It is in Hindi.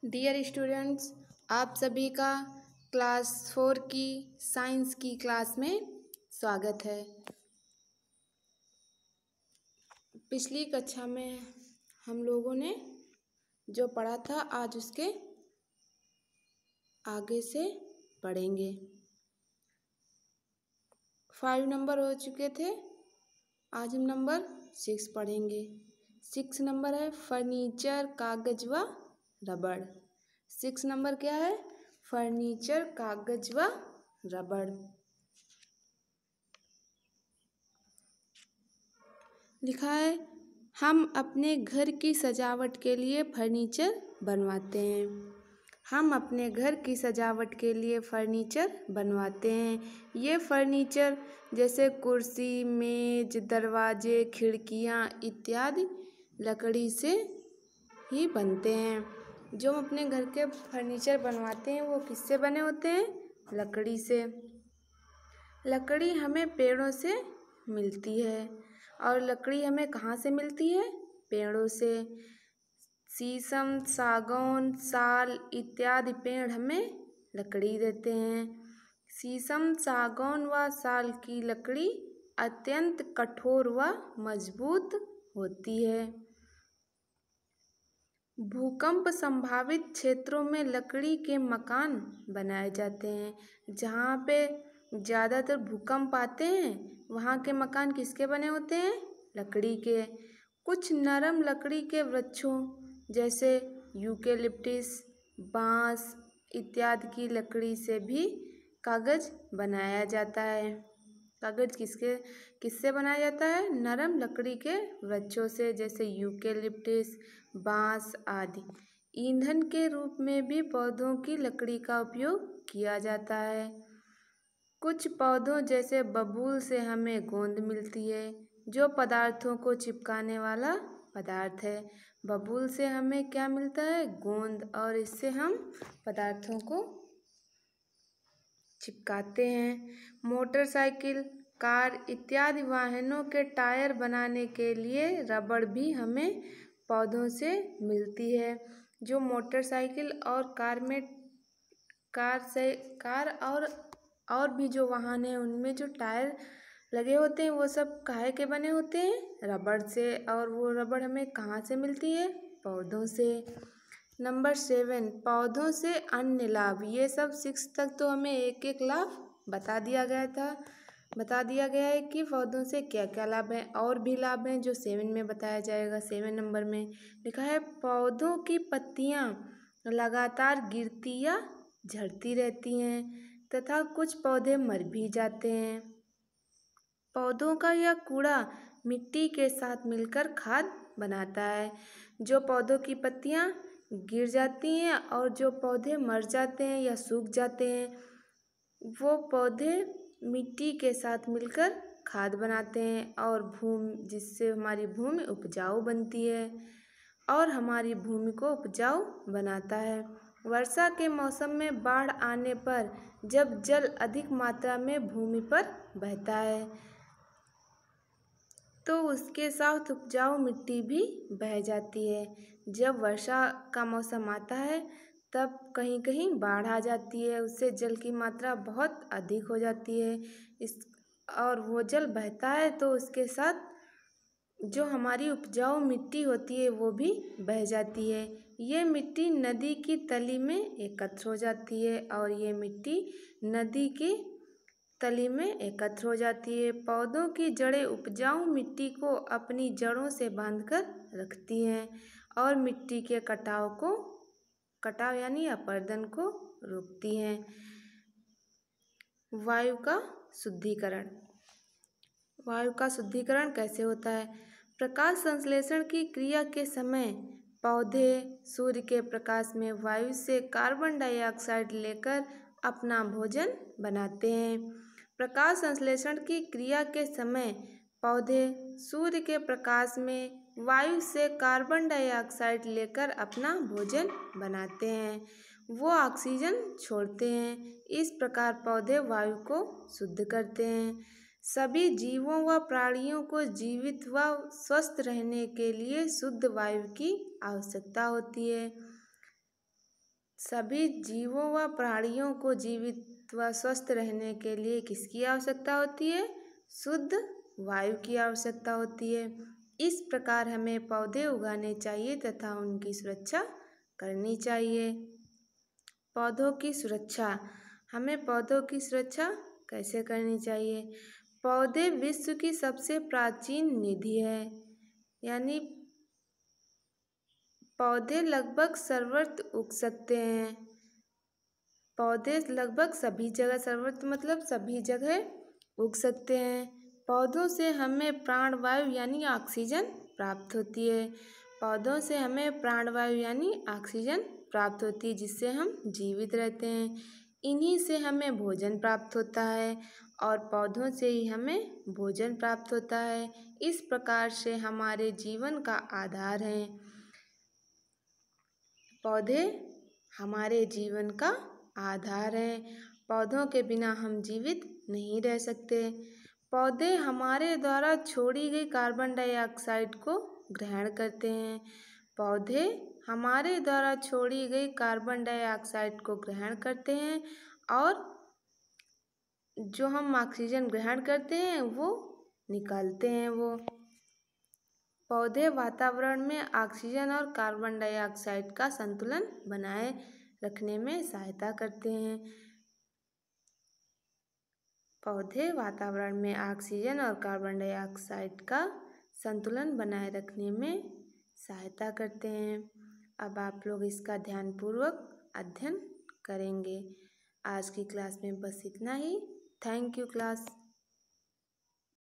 डियर स्टूडेंट्स, आप सभी का क्लास 4 की साइंस की क्लास में स्वागत है। पिछली कक्षा में हम लोगों ने जो पढ़ा था आज उसके आगे से पढ़ेंगे। 5 नंबर हो चुके थे, आज हम नंबर 6 पढ़ेंगे। 6 नंबर है फर्नीचर, कागज व रबड़। 6 नंबर क्या है? फर्नीचर, कागज व रबड़। लिखा है, हम अपने घर की सजावट के लिए फर्नीचर बनवाते हैं। हम अपने घर की सजावट के लिए फर्नीचर बनवाते हैं। ये फर्नीचर जैसे कुर्सी, मेज, दरवाजे, खिड़कियाँ इत्यादि लकड़ी से ही बनते हैं। जो हम अपने घर के फर्नीचर बनवाते हैं वो किससे बने होते हैं? लकड़ी से। लकड़ी हमें पेड़ों से मिलती है। और लकड़ी हमें कहाँ से मिलती है? पेड़ों से। शीशम, सागौन, साल इत्यादि पेड़ हमें लकड़ी देते हैं। शीशम, सागौन व साल की लकड़ी अत्यंत कठोर व मजबूत होती है। भूकंप संभावित क्षेत्रों में लकड़ी के मकान बनाए जाते हैं। जहाँ पे ज़्यादातर भूकंप आते हैं वहाँ के मकान किसके बने होते हैं? लकड़ी के। कुछ नरम लकड़ी के वृक्षों जैसे यूकेलिप्टिस, बांस इत्यादि की लकड़ी से भी कागज बनाया जाता है। कागज किससे बनाया जाता है? नरम लकड़ी के वृक्षों से, जैसे यूकेलिप्टिस, बांस आदि। ईंधन के रूप में भी पौधों की लकड़ी का उपयोग किया जाता है। कुछ पौधों जैसे बबूल से हमें गोंद मिलती है, जो पदार्थों को चिपकाने वाला पदार्थ है। बबूल से हमें क्या मिलता है? गोंद, और इससे हम पदार्थों को चिपकाते हैं। मोटरसाइकिल, कार इत्यादि वाहनों के टायर बनाने के लिए रबड़ भी हमें पौधों से मिलती है। जो मोटरसाइकिल और कार और भी जो वाहन है उनमें जो टायर लगे होते हैं वो सब काहे के बने होते हैं? रबड़ से। और वो रबड़ हमें कहाँ से मिलती है? पौधों से। नंबर 7, पौधों से अन्य लाभ। ये सब 6 तक तो हमें एक एक लाभ बता दिया गया है कि पौधों से क्या क्या लाभ है। और भी लाभ हैं जो 7 में बताया जाएगा। 7 नंबर में लिखा है, पौधों की पत्तियां लगातार गिरती या झड़ती रहती हैं तथा कुछ पौधे मर भी जाते हैं। पौधों का यह कूड़ा मिट्टी के साथ मिलकर खाद बनाता है। जो पौधों की पत्तियां गिर जाती हैं और जो पौधे मर जाते हैं या सूख जाते हैं, वो पौधे मिट्टी के साथ मिलकर खाद बनाते हैं और जिससे हमारी भूमि उपजाऊ बनती है और हमारी भूमि को उपजाऊ बनाता है। वर्षा के मौसम में बाढ़ आने पर जब जल अधिक मात्रा में भूमि पर बहता है तो उसके साथ उपजाऊ मिट्टी भी बह जाती है। जब वर्षा का मौसम आता है तब कहीं कहीं बाढ़ आ जाती है, उससे जल की मात्रा बहुत अधिक हो जाती है और वो जल बहता है तो उसके साथ जो हमारी उपजाऊ मिट्टी होती है वो भी बह जाती है। ये मिट्टी नदी की तली में एकत्र हो जाती है और ये मिट्टी नदी की तली में एकत्र हो जाती है। पौधों की जड़ें उपजाऊ मिट्टी को अपनी जड़ों से बांधकर रखती हैं और मिट्टी के कटाव यानी अपरदन को रोकती हैं। वायु का शुद्धिकरण कैसे होता है? प्रकाश संश्लेषण की क्रिया के समय पौधे सूर्य के प्रकाश में वायु से कार्बन डाइऑक्साइड लेकर अपना भोजन बनाते हैं। प्रकाश संश्लेषण की क्रिया के समय पौधे सूर्य के प्रकाश में वायु से कार्बन डाइऑक्साइड लेकर अपना भोजन बनाते हैं। वो ऑक्सीजन छोड़ते हैं। इस प्रकार पौधे वायु को शुद्ध करते हैं। सभी जीवों व प्राणियों को जीवित व स्वस्थ रहने के लिए शुद्ध वायु की आवश्यकता होती है। सभी जीवों व प्राणियों को जीवित व स्वस्थ रहने के लिए किसकी आवश्यकता होती है? शुद्ध वायु की आवश्यकता होती है। इस प्रकार हमें पौधे उगाने चाहिए तथा उनकी सुरक्षा करनी चाहिए। पौधों की सुरक्षा, हमें पौधों की सुरक्षा कैसे करनी चाहिए? पौधे विश्व की सबसे प्राचीन निधि है, यानी पौधे लगभग सर्वत्र उग सकते हैं। पौधे लगभग सभी जगह, सर्वत्र मतलब सभी जगह उग सकते हैं। पौधों से हमें प्राणवायु यानी ऑक्सीजन प्राप्त होती है। पौधों से हमें प्राणवायु यानी ऑक्सीजन प्राप्त होती है, जिससे हम जीवित रहते हैं। इन्हीं से हमें भोजन प्राप्त होता है और पौधों से ही हमें भोजन प्राप्त होता है। इस प्रकार से हमारे जीवन का आधार हैं। पौधे हमारे जीवन का आधार हैं। पौधों के बिना हम जीवित नहीं रह सकते। पौधे हमारे द्वारा छोड़ी गई कार्बन डाइऑक्साइड को ग्रहण करते हैं। पौधे हमारे द्वारा छोड़ी गई कार्बन डाइऑक्साइड को ग्रहण करते हैं और जो हम ऑक्सीजन ग्रहण करते हैं वो निकालते हैं। वो पौधे वातावरण में ऑक्सीजन और कार्बन डाइऑक्साइड का संतुलन बनाए रखने में सहायता करते हैं। पौधे वातावरण में ऑक्सीजन और कार्बन डाइऑक्साइड का संतुलन बनाए रखने में सहायता करते हैं। अब आप लोग इसका ध्यानपूर्वक अध्ययन करेंगे। आज की क्लास में बस इतना ही। Thank you class.